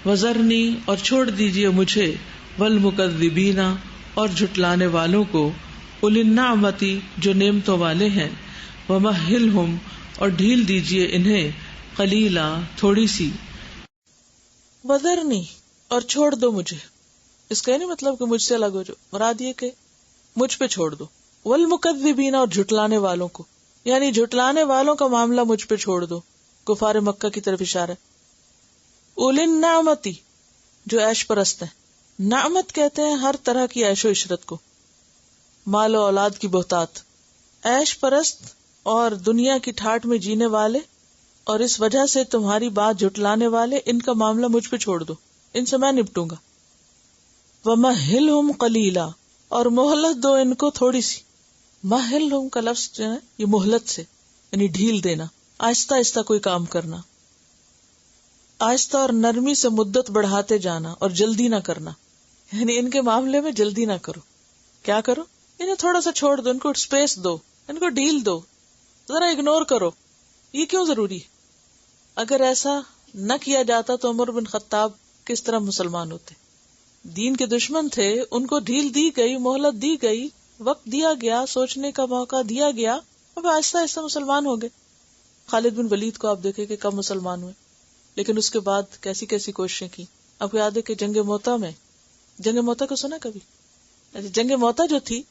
وذرنی اور چھوڑ دیجیے مجھے، والمکذبین اور جھٹلانے والوں کو، اولی النعمتی جو نعمتوں والے ہیں، ومہلہم اور ڈھیل دیجیے انہیں، قلیلا تھوڑی سی، وذرنی اور چھوڑ دو مجھے، اس کا نہیں مطلب کہ مجھ سے الگ ہو جاؤ، مراد یہ کہ مجھ پہ چھوڑ دو، والمکذبین اور جھٹلانے والوں کو، یعنی جھٹلانے والوں کا معاملہ مجھ پہ چھوڑ دو، کفار مکہ کی طرف اشارہ ہے۔ اولی النعمتی جو عیش پرست ہیں، نعمت کہتے ہیں ہر طرح کی عیش و عشرت کو، مال و اولاد کی بہتات، عیش پرست اور دنیا کی ٹھاٹ میں جینے والے، اور اس وجہ سے تمہاری بات جھٹلانے والے، ان کا معاملہ مجھ پہ چھوڑ دو، ان سے میں نپٹوں گا۔ وَمَهِّلْهُمْ قَلِيلًا اور مہلت دو ان کو تھوڑی سی، مہلہم کا لفظ جو ہے یہ مہلت سے یعنی ڈھیل دینا، آہستہ آہستہ کوئی کام کرنا، آہستہ اور نرمی سے مدت بڑھاتے جانا اور جلدی نہ کرنا، یعنی ان کے معاملے میں جلدی نہ کرو۔ کیا کرو؟ انہیں تھوڑا سا چھوڑ دو، ان کو اسپیس دو، ان کو ڈھیل دو، ذرا اگنور کرو۔ یہ کیوں ضروری ہے؟ اگر ایسا نہ کیا جاتا تو عمر بن خطاب کس طرح مسلمان ہوتے؟ دین کے دشمن تھے، ان کو ڈھیل دی گئی، مہلت دی گئی، وقت دیا گیا، سوچنے کا موقع دیا گیا، اب آہستہ آہستہ مسلمان ہو گئے۔ خالد بن ولید کو آپ دیکھیں کہ کب مسلمان ہوئے، لیکن اس کے بعد کیسی کیسی کوششیں کی۔ آپ کو یاد ہے کہ جنگ موتا میں، جنگ موتا کو سنا کبھی؟ جنگ موتا جو تھی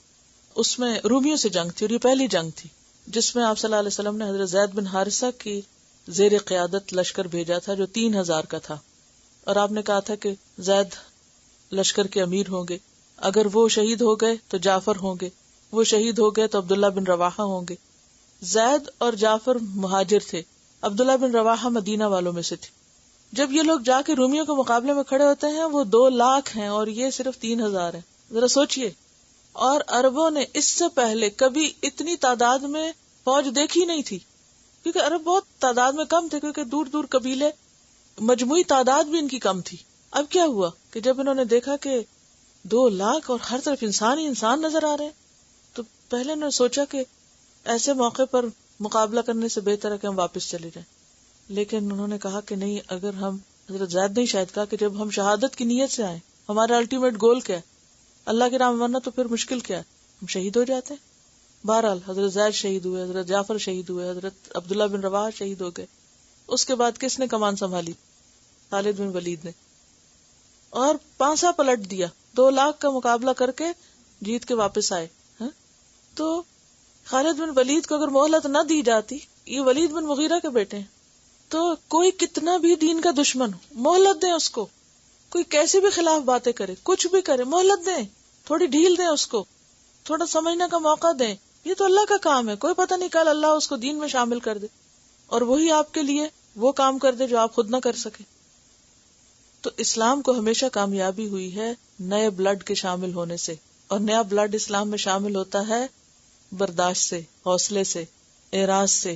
اس میں رومیوں سے جنگ تھی، اور یہ پہلی جنگ تھی جس میں آپ صلی اللہ علیہ وسلم نے حضرت زید بن حارثہ کی زیر قیادت لشکر بھیجا تھا جو 3000 کا تھا، اور آپ نے کہا تھا کہ زید لشکر کے امیر ہوں گے، اگر وہ شہید ہو گئے تو جعفر ہوں گے، وہ شہید ہو گئے تو عبداللہ بن رواحہ ہوں گے۔ زید اور جعفر مہاجر تھے، عبداللہ بن رواحہ مدینہ والوں میں سے تھے۔ جب یہ لوگ جا کے رومیوں کے مقابلے میں کھڑے ہوتے ہیں، وہ 2 لاکھ ہیں اور یہ صرف 3000 ہیں، ذرا سوچئے۔ اور عربوں نے اس سے پہلے کبھی اتنی تعداد میں فوج دیکھی نہیں تھی، کیونکہ عرب بہت تعداد میں کم تھے، کیونکہ دور دور قبیلے، مجموعی تعداد بھی ان کی کم تھی۔ اب کیا ہوا کہ جب انہوں نے دیکھا کہ 2 لاکھ اور ہر طرف انسان ہی انسان نظر آ رہے ہیں، تو پہلے انہوں نے سوچا کہ ایسے موقع پر مقابلہ کرنے سے بہتر ہے کہ ہم واپس چلے جائیں، لیکن انہوں نے کہا کہ نہیں، اگر ہم، حضرت زید نے شاید کہا کہ جب ہم شہادت کی نیت سے آئیں، ہمارا الٹیمیٹ گول کیا ہے؟ اللہ کے راہ میں مرنا، تو پھر مشکل کیا ہے؟ ہم شہید ہو جاتے ہیں۔ بہرحال حضرت زید شہید ہوئے، حضرت جعفر شہید ہوئے، حضرت عبداللہ بن رواحہ شہید ہو گئے۔ اس کے بعد کس نے کمان سنبھالی؟ خالد بن ولید نے، اور پانسا پلٹ دیا، 2 لاکھ کا مقابلہ کر کے جیت کے واپس آئے۔ تو خالد بن ولید کو اگر مہلت نہ دی جاتی، یہ ولید بن مغیرہ کے بیٹے ہیں، تو کوئی کتنا بھی دین کا دشمن ہو، مہلت دیں اس کو، کوئی کیسی بھی خلاف باتیں کرے، کچھ بھی کرے، مہلت دیں، تھوڑی ڈھیل دیں، اس کو تھوڑا سمجھنے کا موقع دیں۔ یہ تو اللہ کا کام ہے، کوئی پتہ نہیں کل اللہ اس کو دین میں شامل کر دے، اور وہی آپ کے لیے وہ کام کر دے جو آپ خود نہ کر سکے۔ تو اسلام کو ہمیشہ کامیابی ہوئی ہے نئے بلڈ کے شامل ہونے سے، اور نیا بلڈ اسلام میں شامل ہوتا ہے برداشت سے، حوصلے سے، اعراض سے،